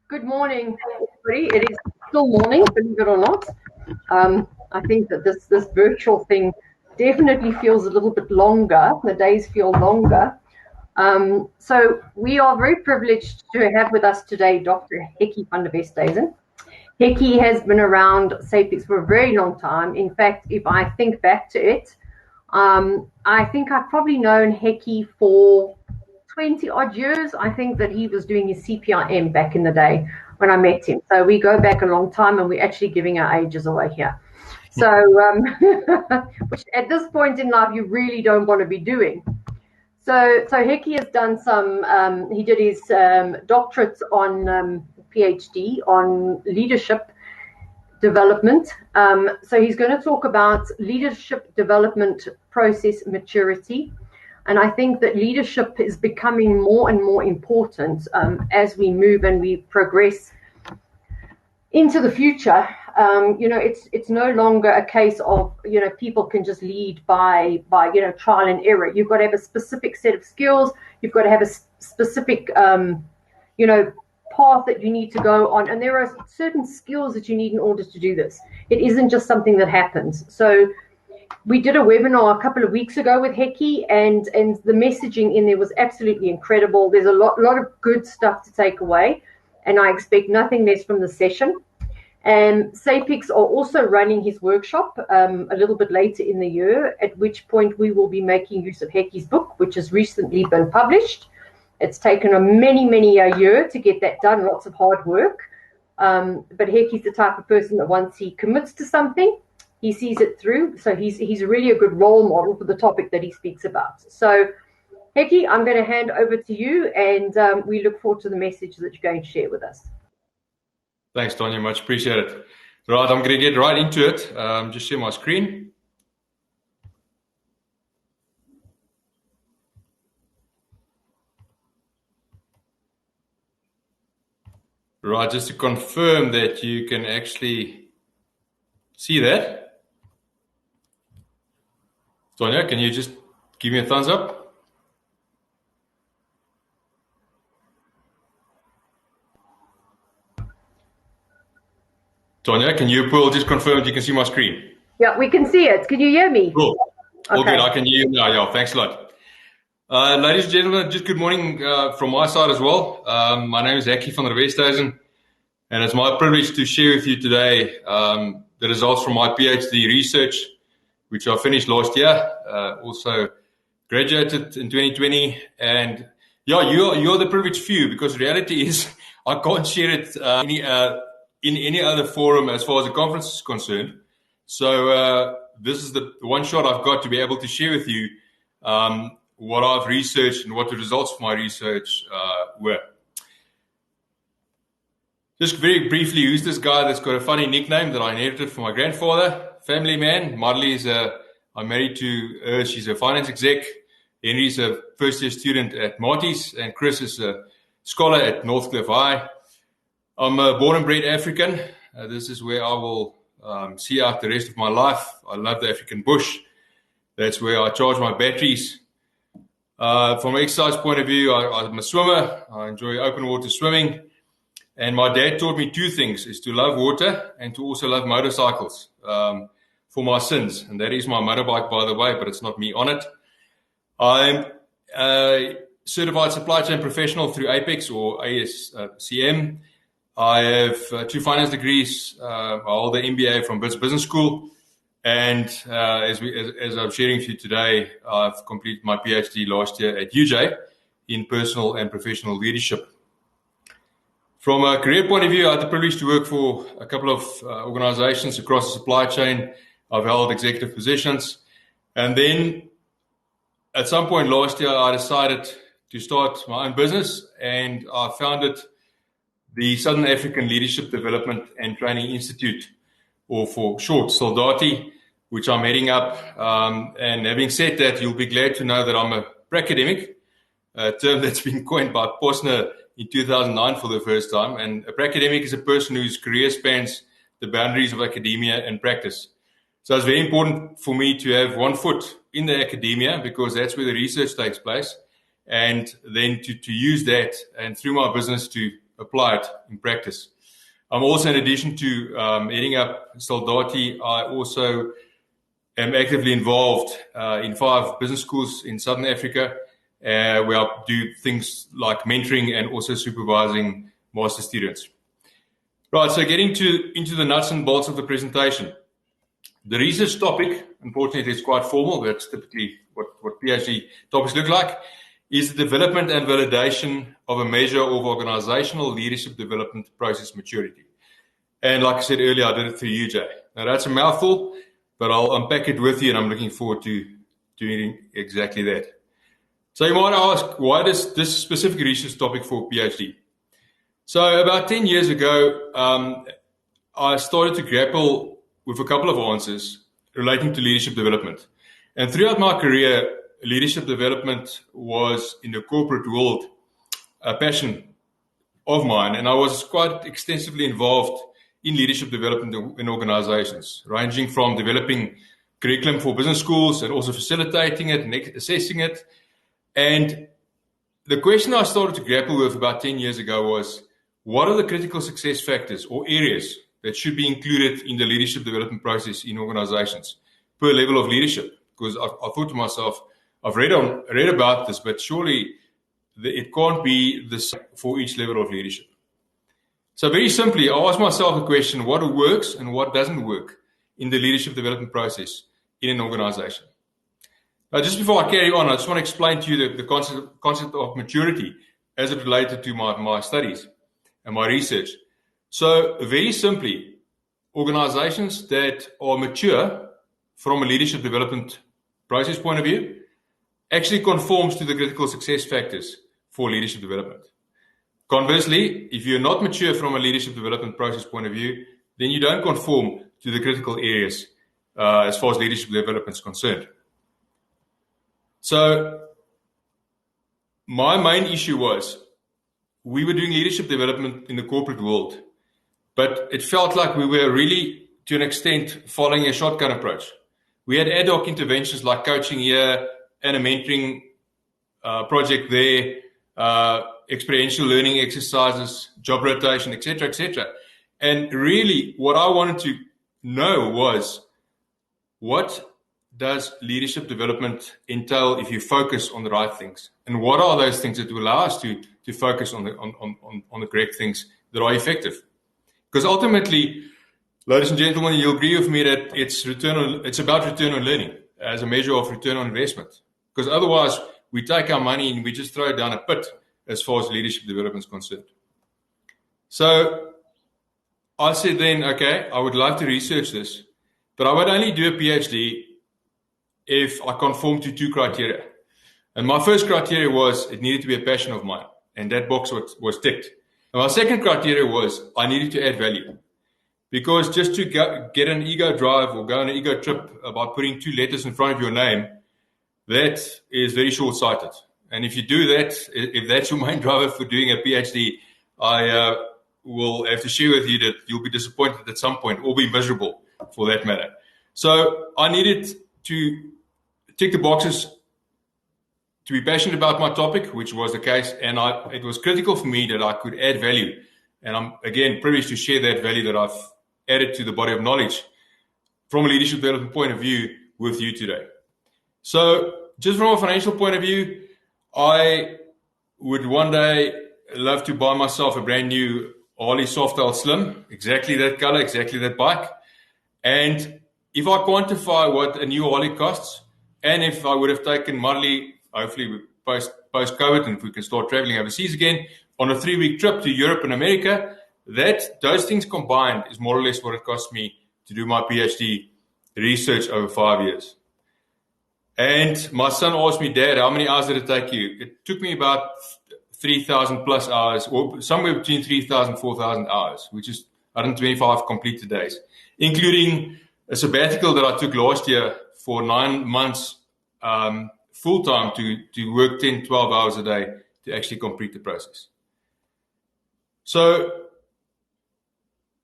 Good morning, everybody. It is still morning, believe it or not. I think that this virtual thing definitely feels a little bit longer. The days feel longer. So we are very privileged to have with us today Dr. HEKKIE van der WESTHUIZEN. HEKKIE has been around SAPIX for a very long time. In fact, if I think back to it, I think I've probably known HEKKIE for 20 odd years. I think that he was doing his CPIM back in the day when I met him. So we go back a long time, and we're actually giving our ages away here. So, which at this point in life, you really don't want to be doing. So HEKKIE has done some, he did his doctorate on PhD on leadership development. So he's going to talk about leadership development process maturity. And I think that leadership is becoming more and more important as we move and we progress into the future. It's no longer a case of, people can just lead by trial and error. You've got to have a specific set of skills. You've got to have a specific, path that you need to go on. And there are certain skills that you need in order to do this. It isn't just something that happens. So we did a webinar a couple of weeks ago with HEKKIE, and the messaging in there was absolutely incredible. There's a lot of good stuff to take away, and I expect nothing less from the session. And SAPIX are also running his workshop a little bit later in the year, at which point we will be making use of HEKKIE's book, which has recently been published. It's taken a many a year to get that done, lots of hard work. But HEKKIE's the type of person that once he commits to something, he sees it through. So he's really a good role model for the topic that he speaks about. So HEKKIE, I'm going to hand over to you, and we look forward to the message that you're going to share with us. Thanks, Tanya. Much appreciated. Right, I'm going to get right into it. Just share my screen. Right, just to confirm that you can actually see that. Tanya, can you just give me a thumbs up? Tanya, can you just confirm that you can see my screen? Yeah, we can see it. Can you hear me? Cool. Okay. All good. I can hear you now. Yeah, thanks a lot. Ladies and gentlemen, just good morning from my side as well. My name is HEKKIE van der WESTHUIZEN, and it's my privilege to share with you today the results from my PhD research, which I finished last year. Also graduated in 2020, and yeah, you're the privileged few, because reality is I can't share it in any other forum as far as the conference is concerned. So this is the one shot I've got to be able to share with you what I've researched and what the results of my research were. Just very briefly, who's this guy that's got a funny nickname that I inherited from my grandfather? Family man. Marley I'm married to her. She's a finance exec. Henry's a first-year student at Marty's, and Chris is a scholar at Northcliffe High. I'm a born and bred African. This is where I will see out the rest of my life. I love the African bush. That's where I charge my batteries. From an exercise point of view, I'm a swimmer. I enjoy open water swimming. And my dad taught me two things, is to love water and to also love motorcycles for my sins. And that is my motorbike, by the way, but it's not me on it. I'm a certified supply chain professional through Apex or ASCM. I have 2 finance degrees. I hold the MBA from Business School. And as I'm sharing with you today, I've completed my PhD last year at UJ in personal and professional leadership. From a career point of view, I had the privilege to work for a couple of organizations across the supply chain. I've held executive positions. And then at some point last year, I decided to start my own business, and I founded the Southern African Leadership Development and Training Institute, or for short, SALDaTI, which I'm heading up. And having said that, you'll be glad to know that I'm a pracademic, a term that's been coined by Posner in 2009 for the first time. And a pracademic is a person whose career spans the boundaries of academia and practice. So it's very important for me to have one foot in the academia, because that's where the research takes place, and then to use that and through my business to apply it in practice. I'm also, in addition to heading up SALDaTI, I also am actively involved in 5 business schools in Southern Africa, where I do things like mentoring and also supervising master students. Right, so getting into the nuts and bolts of the presentation. The research topic, unfortunately, is quite formal. That's typically what PhD topics look like, is the development and validation of a measure of organizational leadership development process maturity. And like I said earlier, I did it through you, Jay. Now, that's a mouthful, but I'll unpack it with you, and I'm looking forward to doing exactly that. So you might ask, why does this specific research topic for PhD? So about 10 years ago, I started to grapple with a couple of answers relating to leadership development. And throughout my career, leadership development was, in the corporate world, a passion of mine. And I was quite extensively involved in leadership development in organizations, ranging from developing curriculum for business schools and also facilitating it and assessing it. And the question I started to grapple with about 10 years ago was, what are the critical success factors or areas that should be included in the leadership development process in organizations per level of leadership? Because I thought to myself, I've read about this, but surely it can't be the same for each level of leadership. So very simply, I asked myself a question: what works and what doesn't work in the leadership development process in an organization? Now, just before I carry on, I just want to explain to you the concept of maturity as it related to my studies and my research. So very simply, organizations that are mature from a leadership development process point of view actually conforms to the critical success factors for leadership development. Conversely, if you're not mature from a leadership development process point of view, then you don't conform to the critical areas as far as leadership development is concerned. So my main issue was, we were doing leadership development in the corporate world, but it felt like we were really, to an extent, following a shotgun approach. We had ad hoc interventions like coaching here and a mentoring project there, experiential learning exercises, job rotation, etc., etc. And really, what I wanted to know was, what does leadership development entail if you focus on the right things? And what are those things that will allow us to focus on the correct things that are effective? Because ultimately, ladies and gentlemen, you'll agree with me that it's about return on learning as a measure of return on investment. Because otherwise, we take our money and we just throw it down a pit as far as leadership development is concerned. So I said then, okay, I would love to research this, but I would only do a PhD if I conform to 2 criteria. And my first criteria was, it needed to be a passion of mine, and that box was ticked. And my second criteria was, I needed to add value. Because just to get an ego drive or go on an ego trip about putting 2 letters in front of your name, that is very short-sighted. And if you do that, if that's your main driver for doing a PhD, I will have to share with you that you'll be disappointed at some point, or be miserable for that matter. So I needed to tick the boxes to be passionate about my topic, which was the case, and it was critical for me that I could add value. And I'm, again, privileged to share that value that I've added to the body of knowledge from a leadership development point of view with you today. So just from a financial point of view, I would one day love to buy myself a brand new Harley Softail Slim, exactly that color, exactly that bike. And if I quantify what a new Harley costs, and if I would have taken Marley, hopefully post-COVID, and if we can start traveling overseas again, on a 3-week trip to Europe and America, those things combined is more or less what it cost me to do my PhD research over 5 years. And my son asked me, Dad, how many hours did it take you? It took me about 3,000 plus hours, or somewhere between 3,000 and 4,000 hours, which is 125 completed days, including a sabbatical that I took last year for 9 months full-time to work 10, 12 hours a day to actually complete the process. So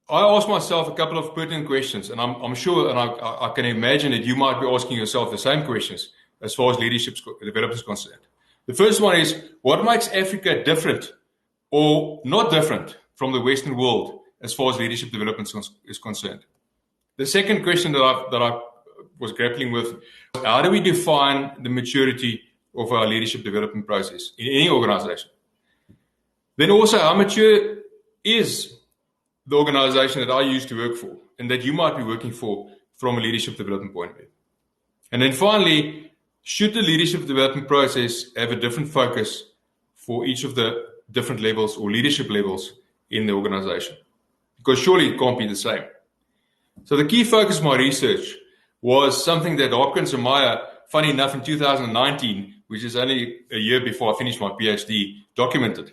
I asked myself a couple of pertinent questions, and I'm sure, and I can imagine that you might be asking yourself the same questions as far as leadership development is concerned. The first one is, what makes Africa different or not different from the Western world as far as leadership development is concerned. The second question that I was grappling with, how do we define the maturity of our leadership development process in any organization? Then also, how mature is the organization that I used to work for and that you might be working for from a leadership development point of view? And then finally, should the leadership development process have a different focus for each of the different levels or leadership levels in the organization? Because surely it can't be the same. So the key focus of my research was something that Hopkins and Meyer, funny enough, in 2019, which is only a year before I finished my PhD, documented.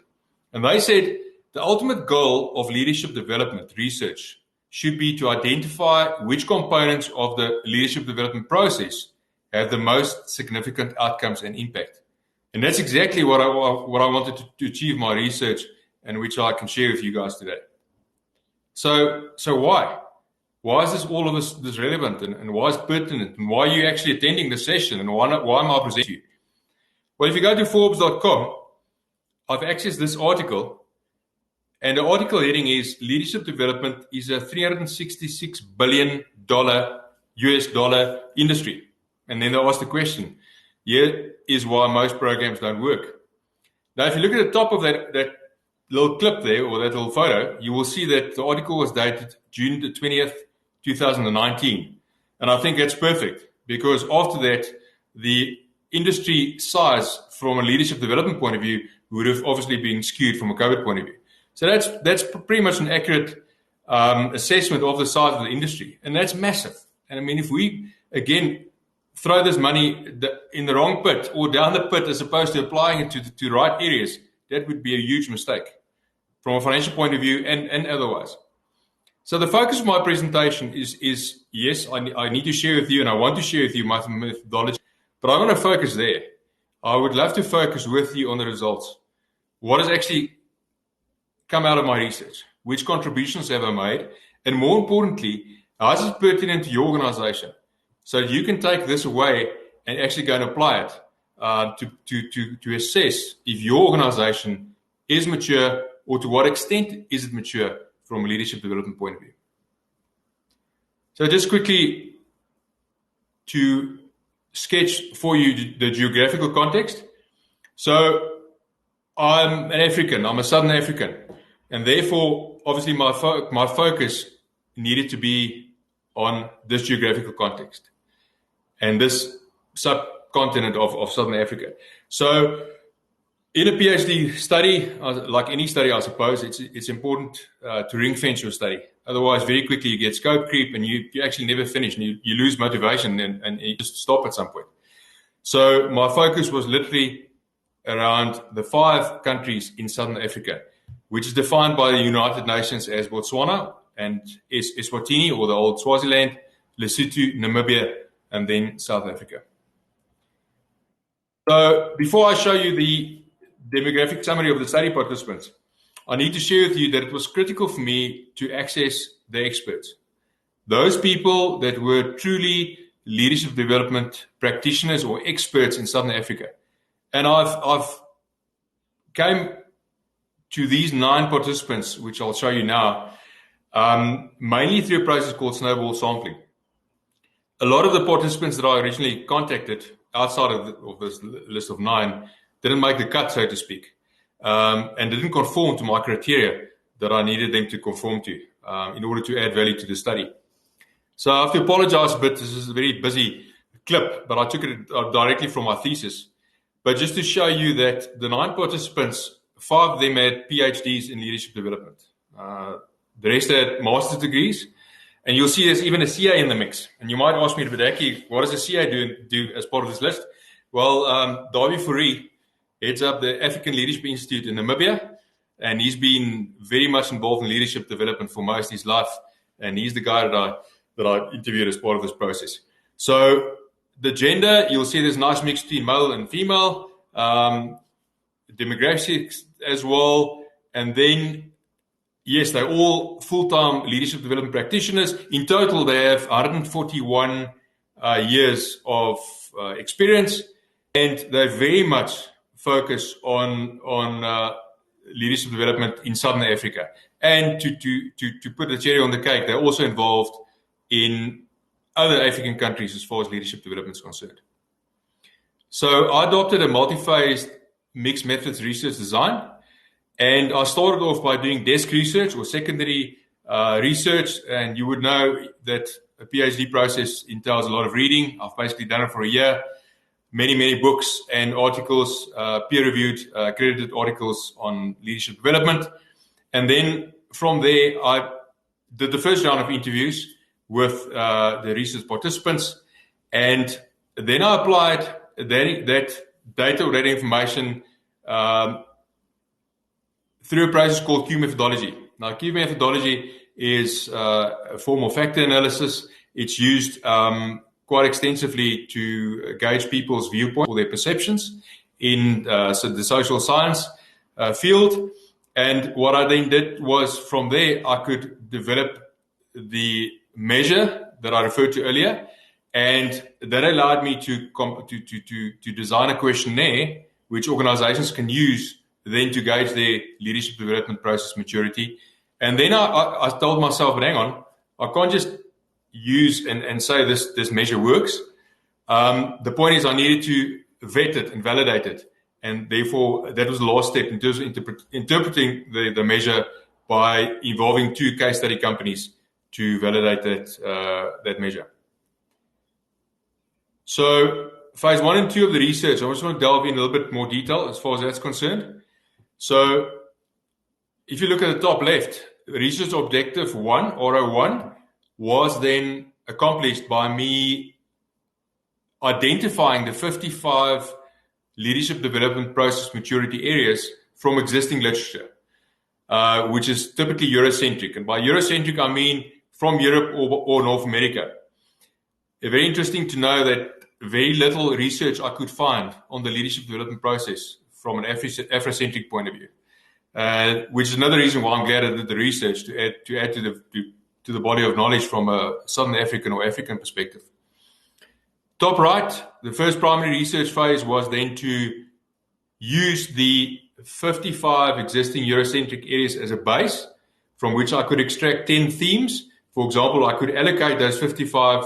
And they said the ultimate goal of leadership development research should be to identify which components of the leadership development process have the most significant outcomes and impact. And that's exactly what I wanted to achieve my research, and which I can share with you guys today. So why? Why is all of this relevant, and why is it pertinent, and why are you actually attending the session, and why am I presenting you? Well, if you go to Forbes.com, I've accessed this article, and the article heading is Leadership Development is a $366 billion US dollar industry. And then they ask the question, here is why most programs don't work. Now, if you look at the top of that little clip there, or that little photo, you will see that the article was dated June the 20th, 2019. And I think that's perfect, because after that, the industry size from a leadership development point of view would have obviously been skewed from a COVID point of view. So that's pretty much an accurate assessment of the size of the industry. And that's massive. And I mean, if we, again, throw this money in the wrong pit or down the pit as opposed to applying it to the right areas, that would be a huge mistake from a financial point of view and otherwise. So the focus of my presentation is yes, I need to share with you, and I want to share with you my methodology, but I want to focus there. I would love to focus with you on the results. What has actually come out of my research? Which contributions have I made? And more importantly, how is it pertinent to your organization? So you can take this away and actually go and apply it to assess if your organization is mature, or to what extent is it mature from a leadership development point of view. So just quickly to sketch for you the geographical context. So I'm an African, I'm a Southern African, and therefore, obviously, my focus needed to be on this geographical context and this subcontinent of Southern Africa. So in a PhD study, like any study, I suppose, it's important to ring fence your study. Otherwise, very quickly you get scope creep and you actually never finish, and you lose motivation and you just stop at some point. So my focus was literally around the 5 countries in Southern Africa, which is defined by the United Nations as Botswana and Eswatini, or the old Swaziland, Lesotho, Namibia, and then South Africa. So before I show you the demographic summary of the study participants, I need to share with you that it was critical for me to access the experts, those people that were truly leadership development practitioners or experts in Southern Africa. And I've came to these 9 participants, which I'll show you now, mainly through a process called snowball sampling. A lot of the participants that I originally contacted outside of this list of 9 didn't make the cut, so to speak, and didn't conform to my criteria that I needed them to conform to in order to add value to the study. So I have to apologize a bit. This is a very busy clip, but I took it directly from my thesis. But just to show you that the 9 participants, 5 of them had PhDs in leadership development. The rest had master's degrees. And you'll see there's even a CA in the mix. And you might ask me, but HEKKIE, what does a CA do as part of this list? Well, Davy Fourie heads up the African Leadership Institute in Namibia. And he's been very much involved in leadership development for most of his life. And he's the guy that I interviewed as part of this process. So the gender, you'll see there's a nice mix between male and female. Demographics as well. And then, yes, they're all full-time leadership development practitioners. In total, they have 141 years of experience, and they very much focus on leadership development in Southern Africa. And to put the cherry on the cake, they're also involved in other African countries as far as leadership development is concerned. So I adopted a multi-phased mixed methods research design, and I started off by doing desk research or secondary research, and you would know that a PhD process entails a lot of reading. I've basically done it for a year. Many books and articles, peer-reviewed, accredited articles on leadership development. And then from there, I did the first round of interviews with the research participants. And then I applied that data or that information through a process called HEKKIE methodology. Now, HEKKIE methodology is a form of factor analysis. It's used quite extensively to gauge people's viewpoint or their perceptions in the social science field. And what I then did was from there, I could develop the measure that I referred to earlier. And that allowed me to design a questionnaire which organizations can use then to gauge their leadership development process maturity. And then I told myself, but hang on, I can't just use and say this measure works. The point is I needed to vet it and validate it. And therefore, that was the last step in terms of interpreting the measure by involving 2 case study companies to validate that measure. So phase 1 and 2 of the research, I just want to delve in a little bit more detail as far as that's concerned. So if you look at the top left, research objective 1, RO1, was then accomplished by me identifying the 55 leadership development process maturity areas from existing literature, which is typically Eurocentric. And by Eurocentric, I mean from Europe or North America. Very interesting to know that very little research I could find on the leadership development process from an Afrocentric point of view, which is another reason why I'm glad I did the research to add to the body of knowledge from a Southern African or African perspective. Top right, the first primary research phase was then to use the 55 existing Eurocentric areas as a base from which I could extract 10 themes. For example, I could allocate those 55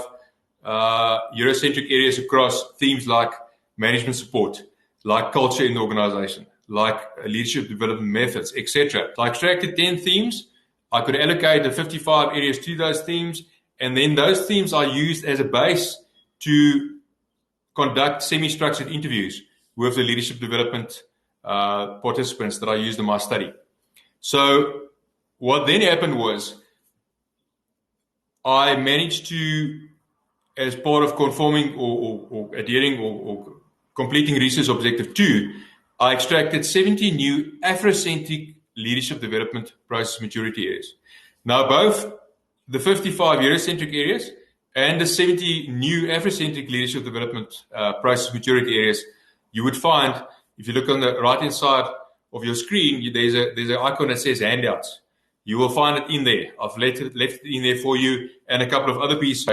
Eurocentric areas across themes like management support, like culture in the organization, like leadership development methods, etc. So I extracted 10 themes. I could allocate the 55 areas to those themes, and then those themes are used as a base to conduct semi-structured interviews with the leadership development participants that I used in my study. So what then happened was I managed to, as part of conforming or adhering or completing research objective 2, I extracted 70 new Afrocentric leadership development process maturity areas. Now, both the 55 Eurocentric areas and the 70 new Afrocentric leadership development process maturity areas, you would find, if you look on the right-hand side of your screen, there's an icon that says handouts. You will find it in there. I've left it in there for you, and a couple of other pieces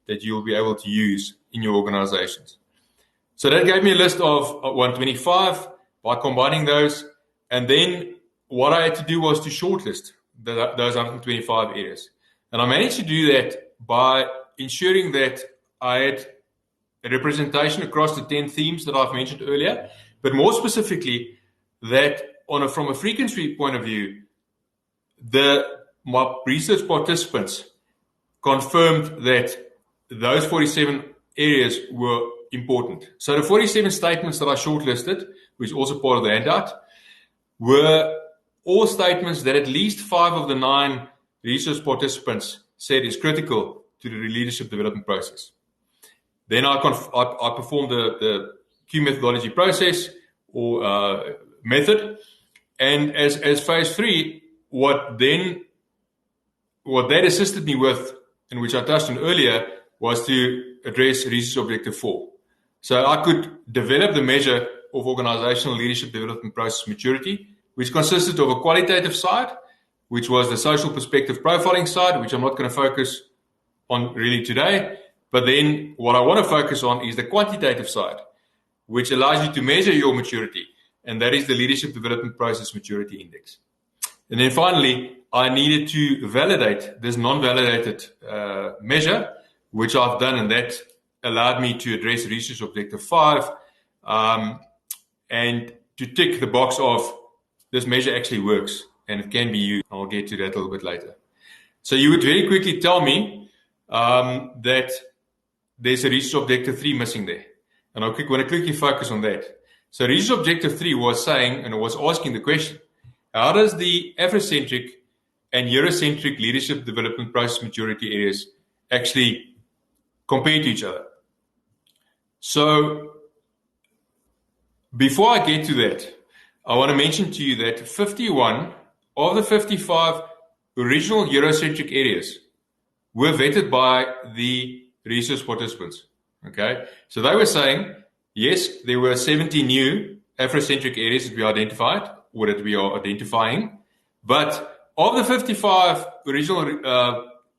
that you'll be able to use in your organizations. So that gave me a list of 125 by combining those. And then what I had to do was to shortlist those 125 areas. And I managed to do that by ensuring that I had a representation across the 10 themes that I've mentioned earlier, but more specifically that from a frequency point of view, my research participants confirmed that those 47 areas were important. So the 47 statements that I shortlisted, which is also part of the handout, were all statements that at least 5 of the 9 research participants said is critical to the leadership development process. Then I performed the HEKKIE methodology process or method, and as phase 3, what that assisted me with, and which I touched on earlier, was to address research objective 4. So I could develop the measure of organizational leadership development process maturity, which consisted of a qualitative side, which was the social perspective profiling side, which I'm not going to focus on really today. But then what I want to focus on is the quantitative side, which allows you to measure your maturity and that is the Leadership Development Process Maturity Index. And then finally, I needed to validate this non-validated measure, which I've done, and that allowed me to address research objective 5 and to tick the box of this measure actually works and it can be used. I'll get to that a little bit later. So you would very quickly tell me that there's a research objective 3 missing there. And I want to quickly focus on that. So research objective 3 was saying, and I was asking the question, how does the Afrocentric and Eurocentric leadership development process maturity areas actually compare to each other? So before I get to that, I want to mention to you that 51 of the 55 original Eurocentric areas were vetted by the research participants. Okay, so they were saying, yes, there were 70 new Afrocentric areas that we identified, or that we are identifying, but of the 55 original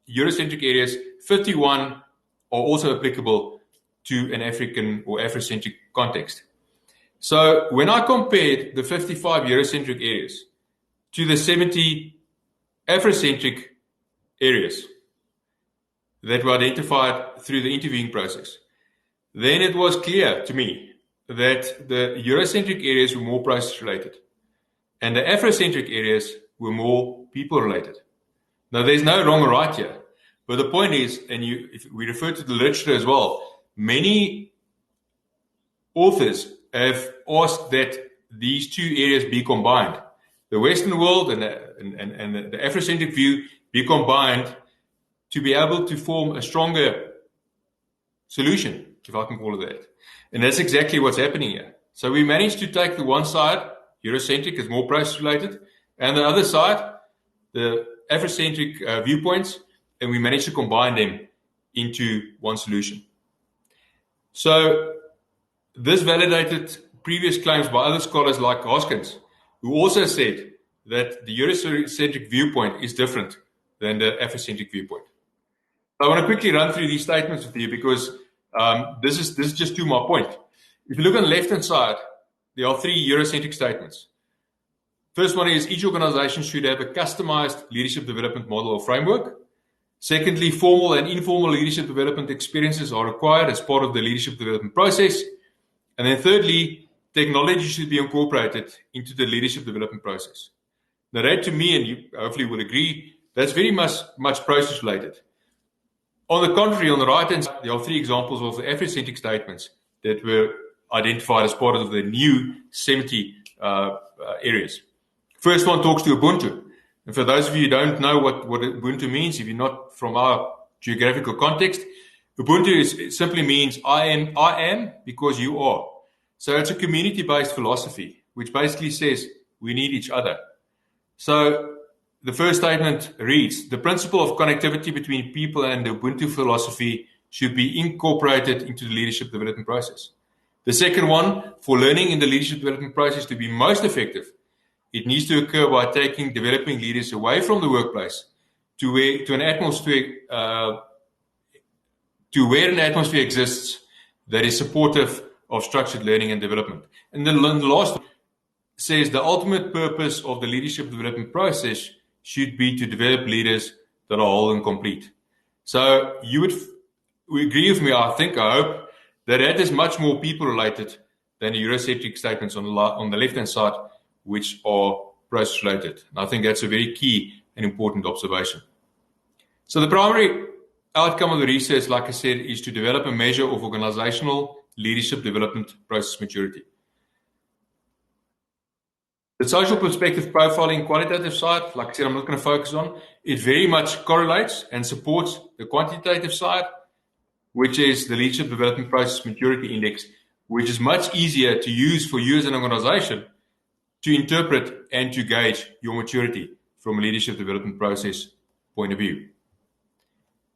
Eurocentric areas, 51 are also applicable to an African or Afrocentric context. So when I compared the 55 Eurocentric areas to the 70 Afrocentric areas that were identified through the interviewing process, then it was clear to me that the Eurocentric areas were more process-related and the Afrocentric areas were more people-related. Now, there's no wrong or right here, but the point is, and if we refer to the literature as well, many authors have asked that these two areas be combined. The Western world and the Afrocentric view be combined to be able to form a stronger solution, if I can call it that. And that's exactly what's happening here. So we managed to take the one side, Eurocentric is more process-related, and the other side, the Afrocentric viewpoints, and we managed to combine them into one solution. So this validated previous claims by other scholars like Hoskins, who also said that the Eurocentric viewpoint is different than the Afrocentric viewpoint. I want to quickly run through these statements with you because this is just to my point. If you look on the left-hand side, there are 3 Eurocentric statements. First one is each organization should have a customized leadership development model or framework. Secondly, formal and informal leadership development experiences are required as part of the leadership development process. And then thirdly, technology should be incorporated into the leadership development process. Now that to me, and you hopefully will agree, that's very much process related. On the contrary, on the right-hand side, there are 3 examples of the Afrocentric statements that were identified as part of the new 70 areas. First one talks to Ubuntu. And for those of you who don't know what Ubuntu means, if you're not from our geographical context, Ubuntu simply means I am because you are. So it's a community-based philosophy, which basically says we need each other. So the first statement reads, the principle of connectivity between people and the Ubuntu philosophy should be incorporated into the leadership development process. The second one, for learning in the leadership development process to be most effective, it needs to occur by taking developing leaders away from the workplace to an atmosphere, to where an atmosphere exists that is supportive of structured learning and development. And then the last one says the ultimate purpose of the leadership development process should be to develop leaders that are whole and complete. So you would agree with me, I hope, that is much more people-related than the Eurocentric statements on the left-hand side, which are process-related. And I think that's a very key and important observation. So the primary outcome of the research, like I said, is to develop a measure of organizational leadership development process maturity. The social perspective profiling qualitative side, like I said, I'm not going to focus on. It very much correlates and supports the quantitative side, which is the leadership development process maturity index, which is much easier to use for you as an organization to interpret and to gauge your maturity from a leadership development process point of view.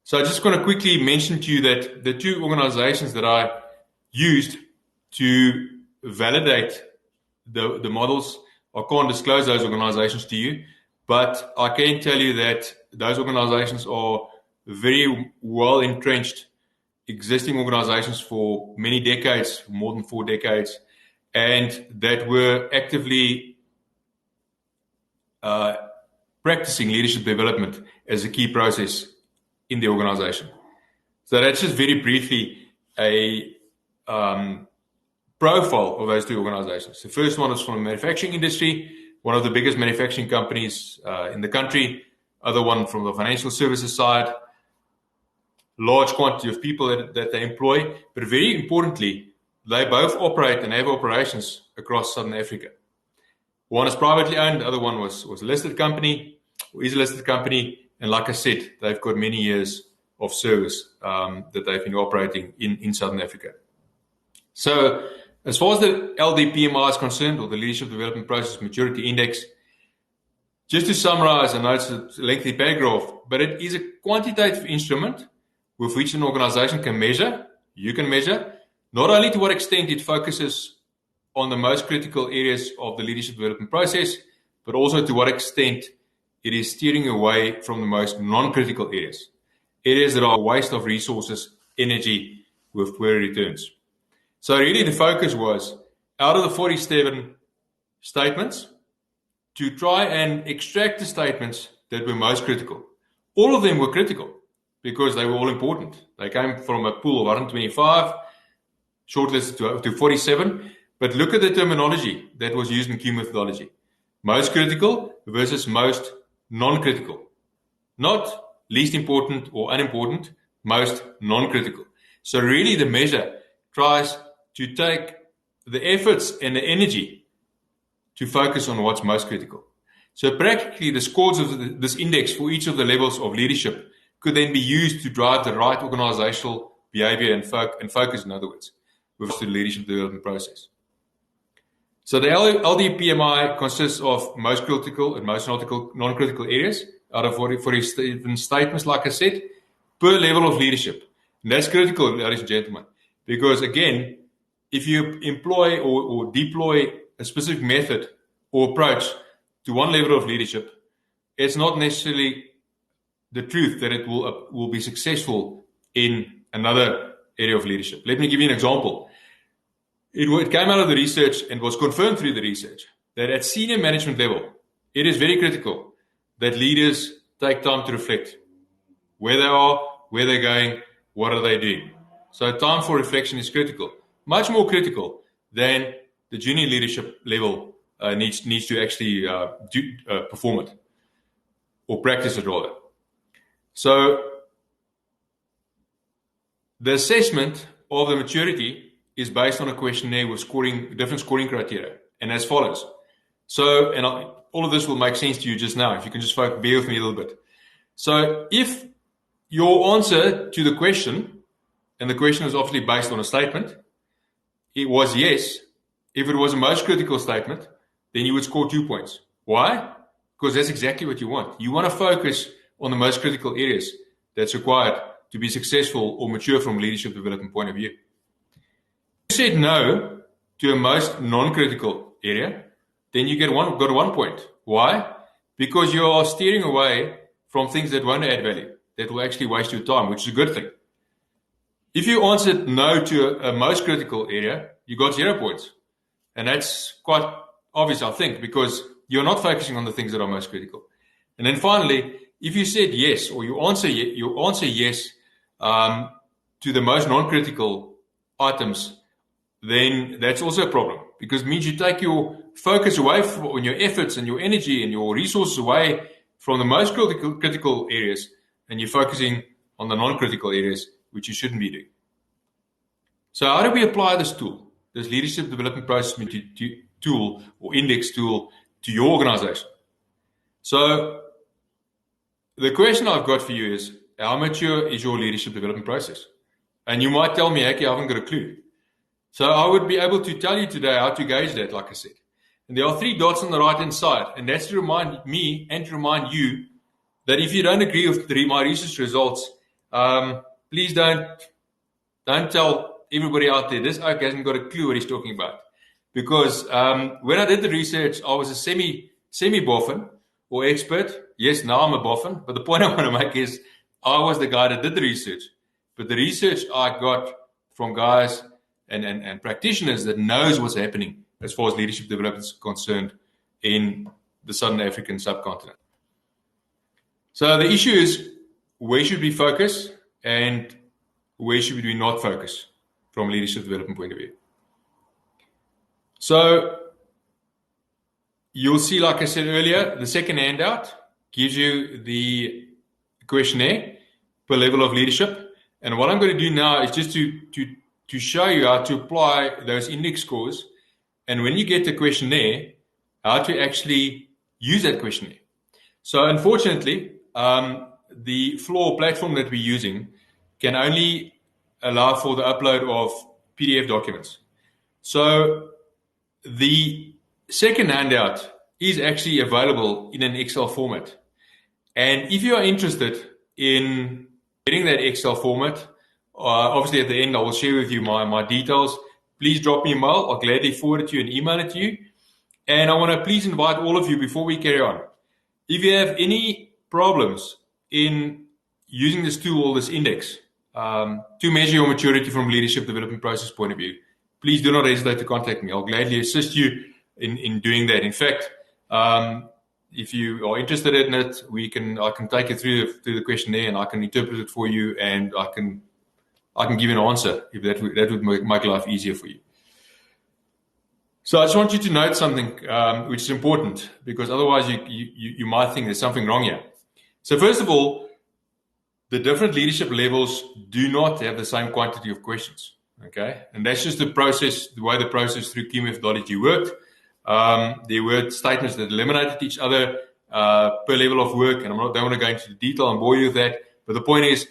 So I just going to quickly mention to you that the 2 organizations that I used to validate the models, I can't disclose those organizations to you, but I can tell you that those organizations are very well entrenched existing organizations for many decades, more than 4 decades, and that were actively practicing leadership development as a key process in the organization. So that's just very briefly a profile of those two organizations. The first one is from the manufacturing industry, one of the biggest manufacturing companies in the country. Other one from the financial services side, large quantity of people that they employ. But very importantly, they both operate and have operations across Southern Africa. One is privately owned, the other one was a listed company, or is a listed company. And like I said, they've got many years of service that they've been operating in Southern Africa. So as far as the LDPMI is concerned, or the Leadership Development Process Maturity Index, just to summarize, I know it's a lengthy paragraph, but it is a quantitative instrument with which an organization can measure, you can measure, not only to what extent it focuses on the most critical areas of the leadership development process, but also to what extent it is steering away from the most non-critical areas that are a waste of resources, energy, with poor returns. So really the focus was, out of the 47 statements, to try and extract the statements that were most critical. All of them were critical because they were all important. They came from a pool of 125, shortlisted to 47, but look at the terminology that was used in Q methodology. Most critical versus most non-critical. Not least important or unimportant, most non-critical. So really the measure tries to take the efforts and the energy to focus on what's most critical. So practically the scores of this index for each of the levels of leadership could then be used to drive the right organizational behavior and focus, in other words, with the leadership development process. So the LDPMI consists of most critical and most non-critical areas out of 47 statements, like I said, per level of leadership. And that's critical, ladies and gentlemen, because again, if you employ or deploy a specific method or approach to one level of leadership, it's not necessarily the truth that it will be successful in another area of leadership. Let me give you an example. It came out of the research and was confirmed through the research that at senior management level, it is very critical that leaders take time to reflect where they are, where they're going, what are they doing. So time for reflection is critical, much more critical than the junior leadership level needs to actually perform it or practice it rather. So the assessment of the maturity is based on a questionnaire with different scoring criteria, and as follows. So, and all of this will make sense to you just now, if you can just bear with me a little bit. So if your answer to the question, and the question is obviously based on a statement, it was yes. If it was a most critical statement, then you would score 2 points. Why? Because that's exactly what you want. You want to focus on the most critical areas that's required to be successful or mature from a leadership development point of view. If you said no to a most non-critical area, then you got 1 point. Why? Because you are steering away from things that won't add value, that will actually waste your time, which is a good thing. If you answered no to a most critical area, you got 0 points. And that's quite obvious, I think, because you're not focusing on the things that are most critical. And then finally, if you said yes, or you answer yes to the most non-critical items, then that's also a problem, because it means you take your focus away from your efforts and your energy and your resources away from the most critical areas, and you're focusing on the non-critical areas, which you shouldn't be doing. So how do we apply this tool, this leadership development process tool or index tool, to your organization? So the question I've got for you is, how mature is your leadership development process? And you might tell me, HEKKIE, I haven't got a clue. So I would be able to tell you today how to gauge that, like I said. And there are 3 dots on the right-hand side, and that's to remind me and to remind you that if you don't agree with my research results, please don't tell everybody out there, this oak hasn't got a clue what he's talking about. Because when I did the research, I was a semi-boffin or expert. Yes, now I'm a boffin, but the point I want to make is I was the guy that did the research. But the research I got from guys and practitioners that knows what's happening as far as leadership development is concerned in the Southern African subcontinent. So the issue is, where should we focus and where should we not focus from a leadership development point of view? So you'll see, like I said earlier, the second handout gives you the questionnaire per level of leadership. And what I'm going to do now is just to show you how to apply those index scores. And when you get the questionnaire, how to actually use that questionnaire. So unfortunately, the floor platform that we're using can only allow for the upload of PDF documents. So the second handout is actually available in an Excel format. And if you are interested in getting that Excel format, obviously at the end I will share with you my details. Please drop me a mail. I'll gladly forward it to you and email it to you. And I want to please invite all of you before we carry on. If you have any problems in using this tool or this index to measure your maturity from a leadership development process point of view, please do not hesitate to contact me. I'll gladly assist you in doing that. In fact, if you are interested in it, I can take you through the questionnaire and I can interpret it for you, and I can give you an answer if that would make life easier for you. So I just want you to note something which is important, because otherwise you might think there's something wrong here. So first of all, the different leadership levels do not have the same quantity of questions. Okay, and that's just the way the process through key methodology worked. There were statements that eliminated each other per level of work, and don't want to go into the detail and bore you with that. But the point is,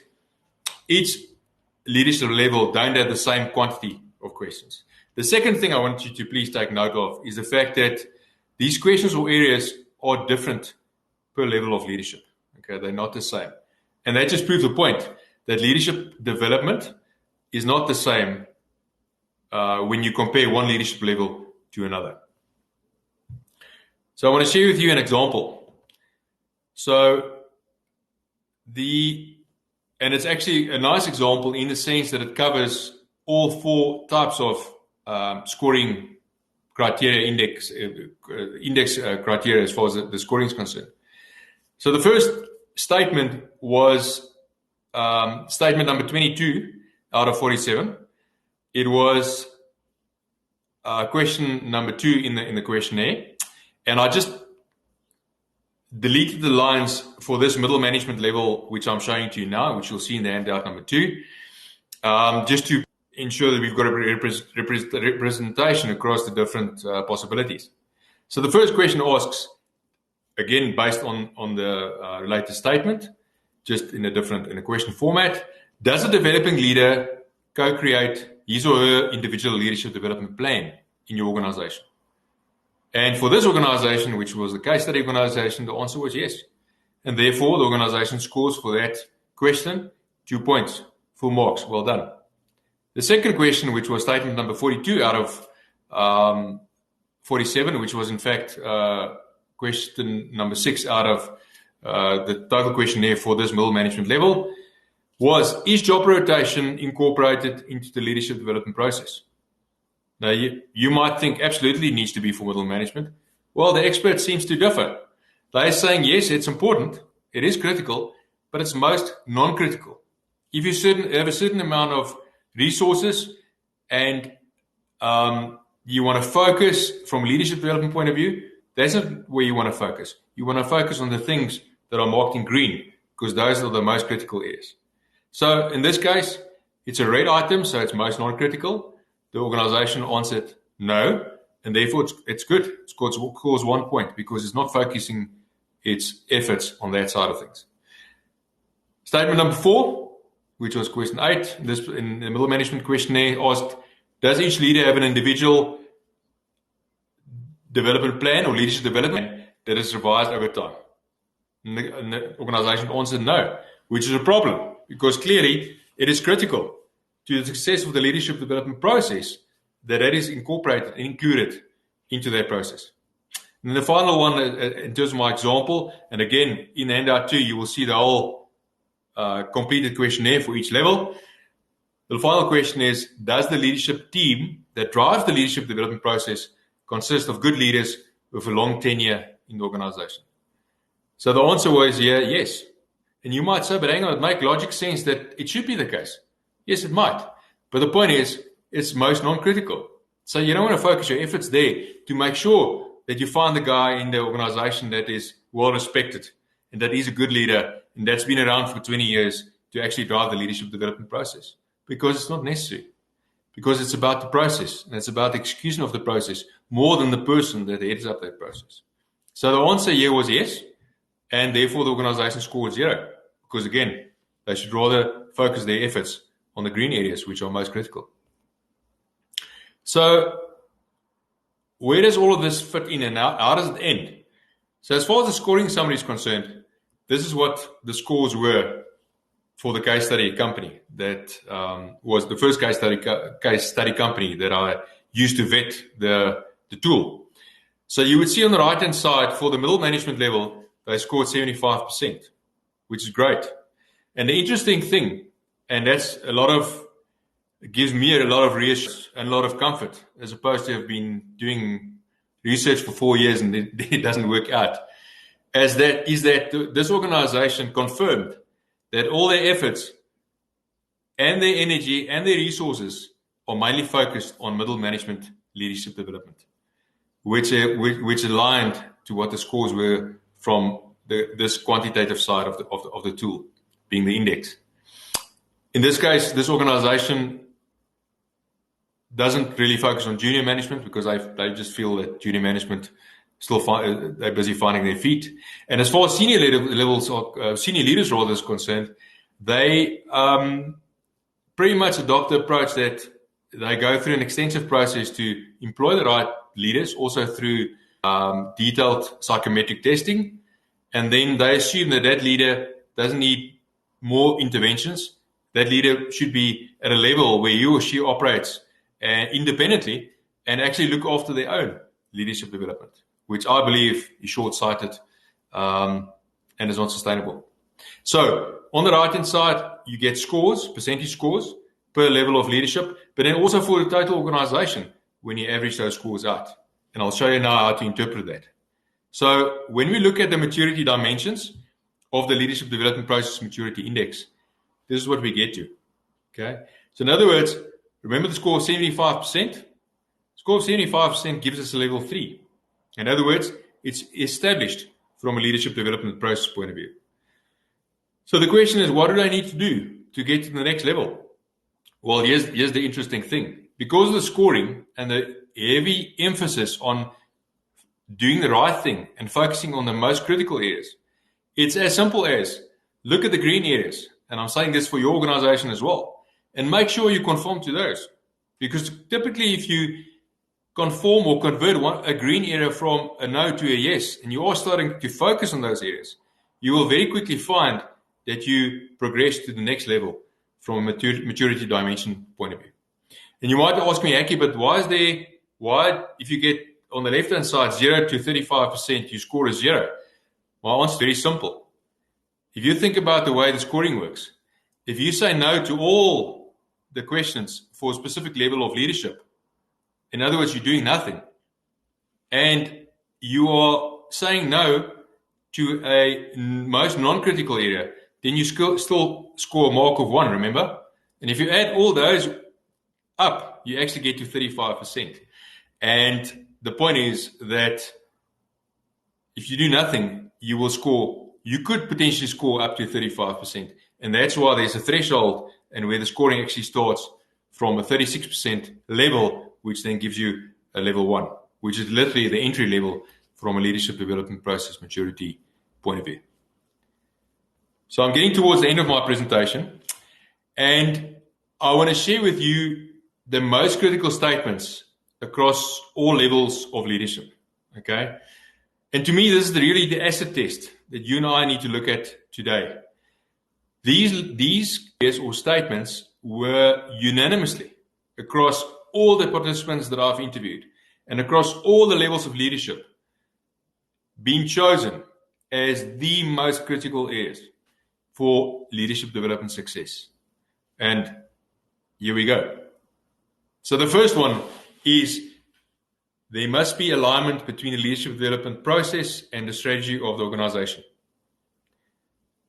each leadership level don't have the same quantity of questions. The second thing I want you to please take note of is the fact that these questions or areas are different per level of leadership. Okay, they're not the same. And that just proves the point that leadership development is not the same when you compare one leadership level to another. So I want to share with you an example. So and it's actually a nice example in the sense that it covers all four types of scoring criteria, index criteria as far as the scoring is concerned. So the first statement was statement number 22 out of 47. It was question number 2 in the questionnaire, and I just deleted the lines for this middle management level, which I'm showing to you now, which you'll see in the handout number 2, just to ensure that we've got a representation across the different possibilities. So the first question asks, again based on the related statement, just in a question format, does a developing leader co-create his or her individual leadership development plan in your organization? And for this organization, which was the case study organization, the answer was yes. And therefore, the organization scores for that question 2 points, full marks, well done. The second question, which was statement number 42 out of 47, which was in fact question number 6 out of the total questionnaire for this middle management level, was, is job rotation incorporated into the leadership development process? Now, you might think absolutely it needs to be for middle management. Well, the expert seems to differ. They're saying, yes, it's important, it is critical, but it's most non-critical. If you have a certain amount of resources and you want to focus from a leadership development point of view, that's not where you want to focus. You want to focus on the things that are marked in green, because those are the most critical areas. So in this case, it's a red item, so it's most non-critical. The organization answered no, and therefore it's good. It scores 1 point because it's not focusing its efforts on that side of things. Statement number 4, which was question 8, in the middle management questionnaire, asked, does each leader have an individual development plan or leadership development plan that is revised over time? And the organization answered no, which is a problem, because clearly it is critical to the success of the leadership development process that is incorporated and included into that process. And then the final one, in terms of my example, and again, in handout 2, you will see the whole completed questionnaire for each level. The final question is, does the leadership team that drives the leadership development process consist of good leaders with a long tenure in the organization? So the answer was yes. And you might say, but hang on, it makes logic sense that it should be the case. Yes, it might. But the point is, it's most non-critical. So you don't want to focus your efforts there to make sure that you find the guy in the organization that is well respected and that is a good leader and that's been around for 20 years to actually drive the leadership development process. Because it's not necessary. Because it's about the process and it's about the execution of the process more than the person that heads up that process. So the answer here was yes. And therefore, the organization scored 0. Because again, they should rather focus their efforts on the green areas, which are most critical. So, where does all of this fit in and how does it end? So, as far as the scoring summary is concerned, this is what the scores were for the case study company that was the first case study company that I used to vet the tool. So, you would see on the right-hand side for the middle management level, they scored 75%, which is great. And the interesting thing, and that's gives me a lot of reassurance and a lot of comfort, as opposed to have been doing research for 4 years and it doesn't work out, is that this organization confirmed that all their efforts and their energy and their resources are mainly focused on middle management leadership development, which aligned to what the scores were from this quantitative side of the tool, being the index. In this case, this organization doesn't really focus on junior management because they just feel that junior management they're busy finding their feet. And as far as senior leaders rather is concerned, they pretty much adopt the approach that they go through an extensive process to employ the right leaders, also through detailed psychometric testing, and then they assume that leader doesn't need more interventions. That leader should be at a level where he or she operates independently and actually look after their own leadership development, which I believe is short-sighted and is not sustainable. So on the right-hand side, you get scores, percentage scores per level of leadership, but then also for the total organization when you average those scores out. And I'll show you now how to interpret that. So when we look at the maturity dimensions of the leadership development process maturity index, this is what we get to. Okay. So in other words, remember the score of 75%? The score of 75% gives us a level 3. In other words, it's established from a leadership development process point of view. So the question is, what do I need to do to get to the next level? Well, here's the interesting thing. Because of the scoring and the heavy emphasis on doing the right thing and focusing on the most critical areas, it's as simple as look at the green areas. And I'm saying this for your organization as well. And make sure you conform to those. Because typically if you conform or convert a green area from a no to a yes, and you are starting to focus on those areas, you will very quickly find that you progress to the next level from a maturity dimension point of view. And you might ask me, HEKKIE, but why if you get on the left-hand side 0 to 35%, you score a 0? My answer is very simple. If you think about the way the scoring works, if you say no to all the questions for a specific level of leadership, in other words, you're doing nothing, and you are saying no to a most non-critical area, then you still score a mark of 1, remember? And if you add all those up, you actually get to 35%. And the point is that if you do nothing, you could potentially score up to 35%. And that's why there's a threshold and where the scoring actually starts from a 36% level, which then gives you a level 1, which is literally the entry level from a leadership development process maturity point of view. So I'm getting towards the end of my presentation, and I want to share with you the most critical statements across all levels of leadership. Okay? And to me, this is really the acid test that you and I need to look at today. These or statements were unanimously across all the participants that I've interviewed and across all the levels of leadership being chosen as the most critical areas for leadership development success. And here we go. So the first one is there must be alignment between the leadership development process and the strategy of the organization.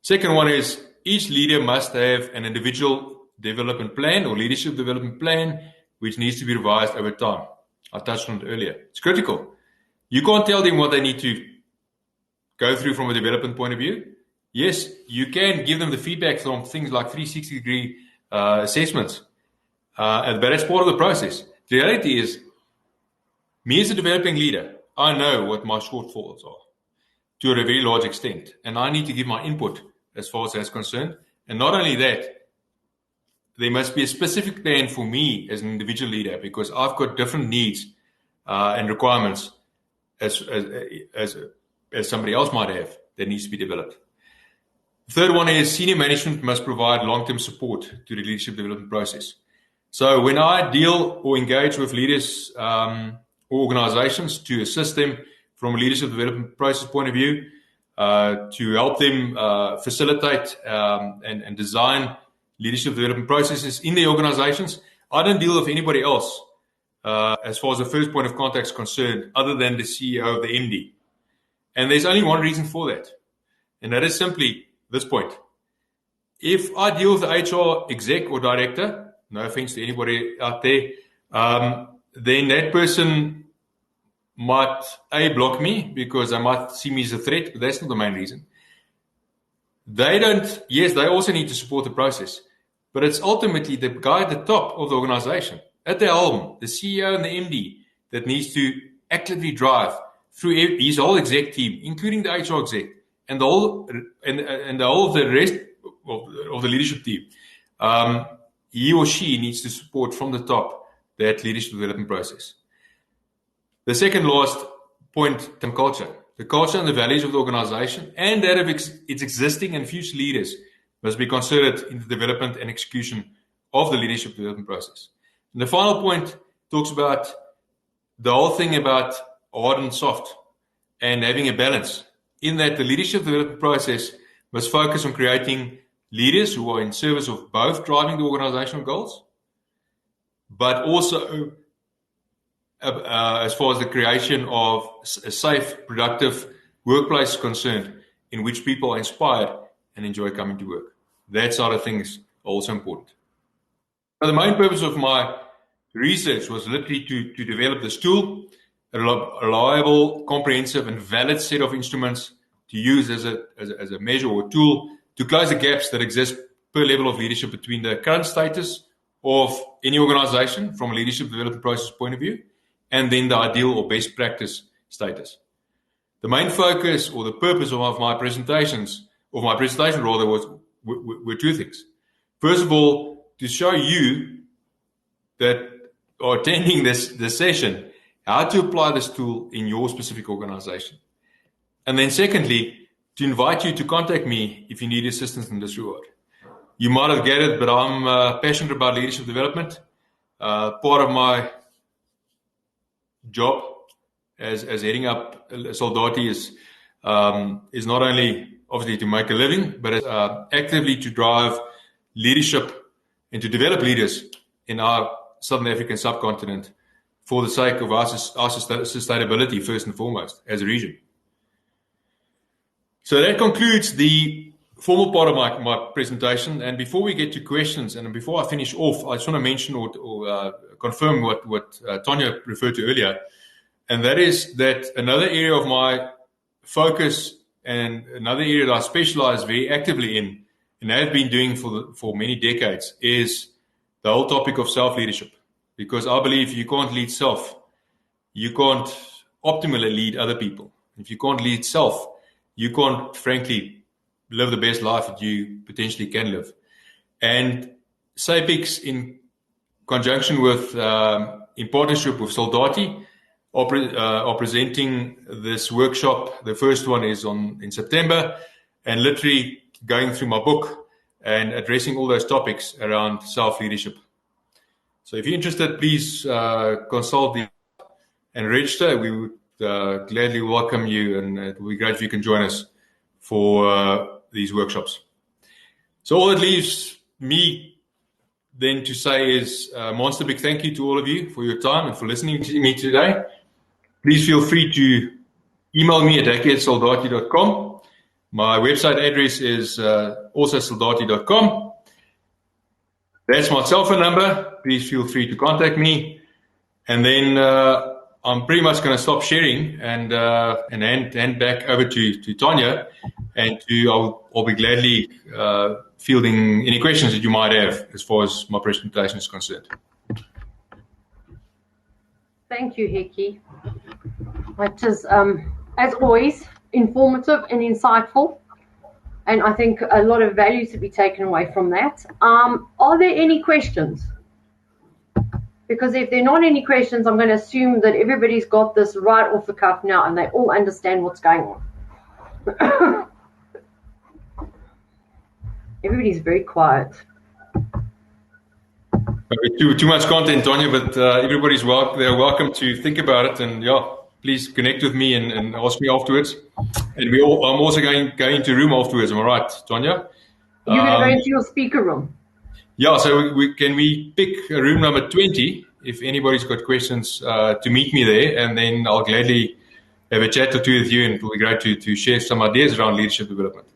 Second one is each leader must have an individual development plan or leadership development plan, which needs to be revised over time. I touched on it earlier. It's critical. You can't tell them what they need to go through from a development point of view. Yes, you can give them the feedback from things like 360-degree assessments, but that's part of the process. The reality is, me as a developing leader, I know what my shortfalls are to a very large extent, and I need to give my input as far as that's concerned. And not only that, there must be a specific plan for me as an individual leader, because I've got different needs and requirements as somebody else might have that needs to be developed. The third one is senior management must provide long-term support to the leadership development process. So when I deal or engage with leaders or organizations to assist them from a leadership development process point of view, to help them facilitate and design leadership development processes in the organizations, I don't deal with anybody else as far as the first point of contact is concerned, other than the CEO, the MD. And there's only one reason for that, and that is simply this point. If I deal with the HR exec or director, no offense to anybody out there, then that person might block me because they might see me as a threat, but that's not the main reason. They also need to support the process, but it's ultimately the guy at the top of the organization, at the helm, the CEO and the MD, that needs to actively drive through his whole exec team, including the HR exec and the whole of the rest of the leadership team. He or she needs to support from the top that leadership development process. The second last point, culture. The culture and the values of the organization and that of its existing and future leaders must be considered in the development and execution of the leadership development process. And the final point talks about the whole thing about hard and soft and having a balance, in that the leadership development process must focus on creating leaders who are in service of both driving the organizational goals, but also as far as the creation of a safe, productive workplace is concerned, in which people are inspired and enjoy coming to work. That sort of thing is also important. Now, the main purpose of my research was literally to develop this tool, a reliable, comprehensive, and valid set of instruments to use as a measure or tool to close the gaps that exist per level of leadership between the current status of any organization from a leadership development process point of view, and then the ideal or best practice status. The main focus or the purpose of my presentation were two things. First of all, to show you that are attending this session how to apply this tool in your specific organization. And then secondly, to invite you to contact me if you need assistance in this regard. You might have gathered, but I'm passionate about leadership development. Part of my job as heading up SALDaTI is not only obviously to make a living, but actively to drive leadership and to develop leaders in our Southern African subcontinent for the sake of our sustainability first and foremost as a region. So that concludes the formal part of my presentation. And before we get to questions and before I finish off, I just want to mention or confirm what Tanya referred to earlier. And that is that another area of my focus and another area that I specialize very actively in and have been doing for many decades is the whole topic of self-leadership. Because I believe you can't lead self, you can't optimally lead other people. If you can't lead self, you can't, frankly, live the best life that you potentially can live. And SAPIX, in conjunction with, in partnership with SALDaTI, are presenting this workshop. The first one is in September, and literally going through my book and addressing all those topics around self-leadership. So if you're interested, please consult and register. We would gladly welcome you, and it would be great if you can join us for these workshops. So all it leaves me then to say is, monster big thank you to all of you for your time and for listening to me today. please feel free to email me at HEKKIE@SALDaTI.com. My website address is also SALDaTI.com. That's my cell phone number. Please feel free to contact me. And then I'm pretty much going to stop sharing and hand back over to Tanya, and I'll be gladly fielding any questions that you might have as far as my presentation is concerned. Thank you, HEKKIE. It is, as always, informative and insightful, and I think a lot of value to be taken away from that. Are there any questions? Because if there are not any questions, I'm going to assume that everybody's got this right off the cuff now and they all understand what's going on. Everybody's very quiet. Too much content, Tanya, but everybody's they're welcome to think about it, and please connect with me and ask me afterwards. And I'm also going to room afterwards. Am I right, Tanya? You're going to go into your speaker room. Yeah, so can we pick room number 20 if anybody's got questions to meet me there, and then I'll gladly have a chat or two with you, and it'll be great to share some ideas around leadership development.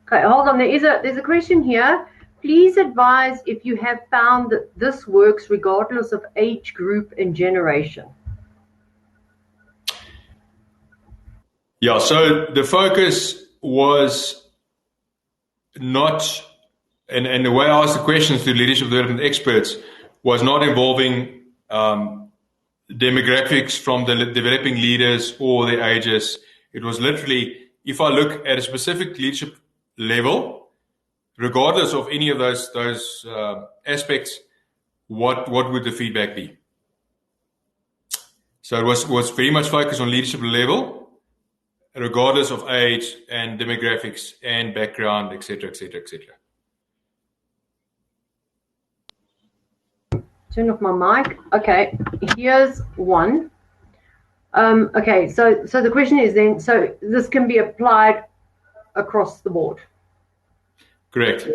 Okay, hold on. There's a question here. Please advise if you have found that this works regardless of age group and generation. Yeah, so the focus was not, and the way I asked the questions to leadership development experts was not involving demographics from the developing leaders or their ages. It was literally, if I look at a specific leadership level, regardless of any of those aspects, what would the feedback be? So it was very much focused on leadership level, regardless of age and demographics and background, etc., etc., etc. Turn off my mic. Okay, here's one. Okay, so the question is then, so this can be applied across the board. Correct.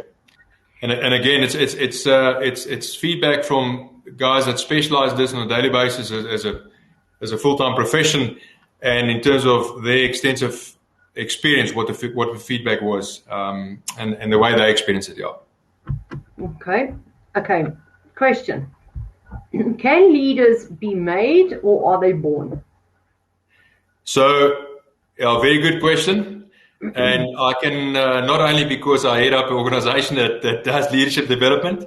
And again, it's feedback from guys that specialize this on a daily basis as a full-time profession, and in terms of their extensive experience, what the feedback was, and the way they experience it. Okay. Question: can leaders be made, or are they born? So, very good question. And I can, not only because I head up an organization that does leadership development,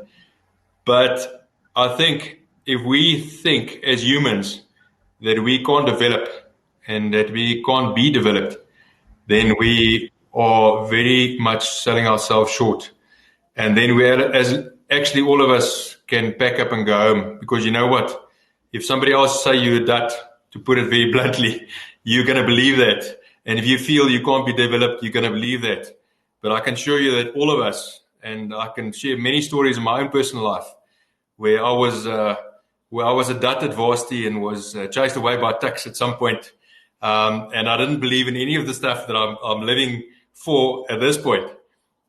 but I think if we think as humans that we can't develop and that we can't be developed, then we are very much selling ourselves short. And then actually all of us can pack up and go home, because you know what? If somebody else say you're a dud, to put it very bluntly, you're going to believe that. And if you feel you can't be developed, you're going to believe that. But I can assure you that all of us, and I can share many stories in my own personal life, where I was a dud at varsity and was chased away by tucks at some point. And I didn't believe in any of the stuff that I'm living for at this point.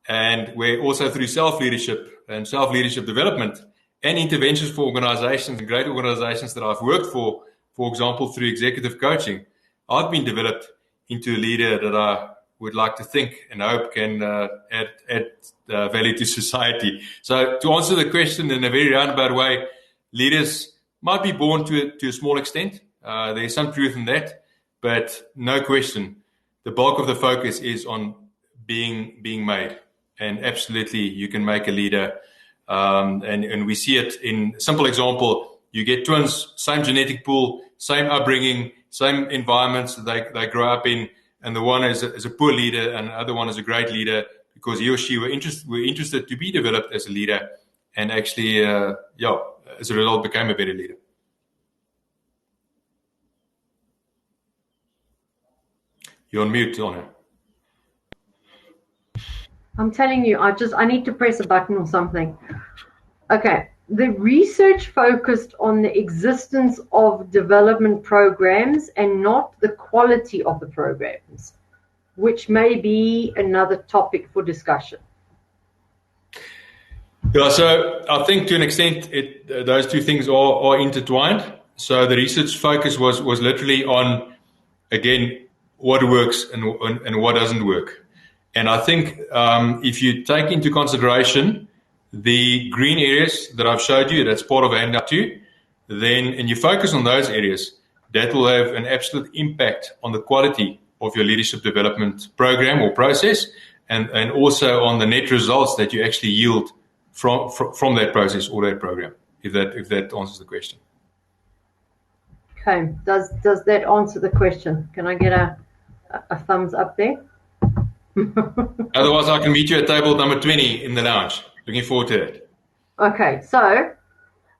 And where also through self-leadership and self-leadership development and interventions for organizations and great organizations that I've worked for example, through executive coaching, I've been developed into a leader that I would like to think and hope can add value to society. So to answer the question in a very roundabout way, leaders might be born to a small extent. There's some truth in that, but no question, the bulk of the focus is on being made. And absolutely, you can make a leader. And we see it in a simple example. You get twins, same genetic pool, same upbringing, same environments that they grow up in, and the one is a poor leader and the other one is a great leader because he or she were interested to be developed as a leader, and actually, as a result, became a better leader. You're on mute, Anna. I'm telling you, I need to press a button or something. Okay. The research focused on the existence of development programs and not the quality of the programs, which may be another topic for discussion. Yeah, so I think to an extent, those two things are intertwined. So the research focus was literally on, again, what works and what doesn't work. And I think if you take into consideration the green areas that I've showed you, that's part of handout 2, and you focus on those areas, that will have an absolute impact on the quality of your leadership development program or process, and also on the net results that you actually yield from that process or that program, if that answers the question. Okay, does that answer the question? Can I get a thumbs up there? Otherwise, I can meet you at table number 20 in the lounge. Looking forward to it. Okay, so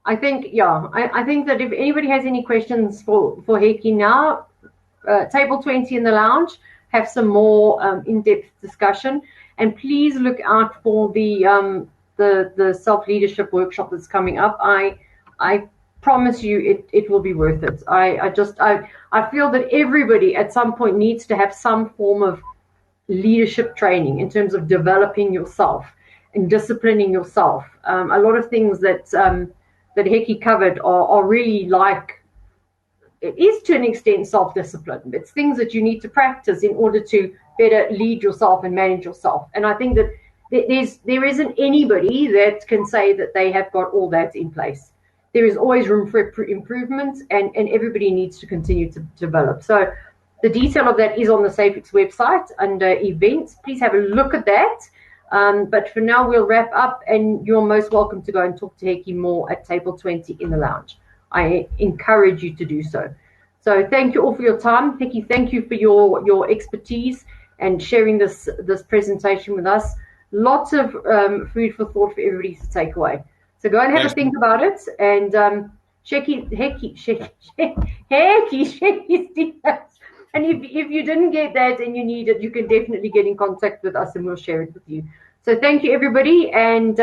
I think, I think that if anybody has any questions for HEKKIE now, table 20 in the lounge, have some more in-depth discussion, and please look out for the self-leadership workshop that's coming up. I promise you it will be worth it. I feel that everybody at some point needs to have some form of leadership training in terms of developing yourself and disciplining yourself. A lot of things that HEKKIE covered are really like, it is to an extent self-discipline. It's things that you need to practice in order to better lead yourself and manage yourself. And I think that there isn't anybody that can say that they have got all that in place. There is always room for improvement, and everybody needs to continue to develop. So the detail of that is on the SAFEX website under events. Please have a look at that. But for now, we'll wrap up, and you're most welcome to go and talk to HEKKIE more at table 20 in the lounge. I encourage you to do so. So thank you all for your time. HEKKIE, thank you for your expertise and sharing this presentation with us. Lots of food for thought for everybody to take away. So go and have a think about it, and HEKKIE, and if you didn't get that and you need it, you can definitely get in contact with us and we'll share it with you. So thank you, everybody, and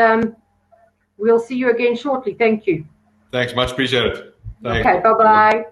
we'll see you again shortly. Thank you. Thanks, much appreciated. Thanks. Okay, bye-bye.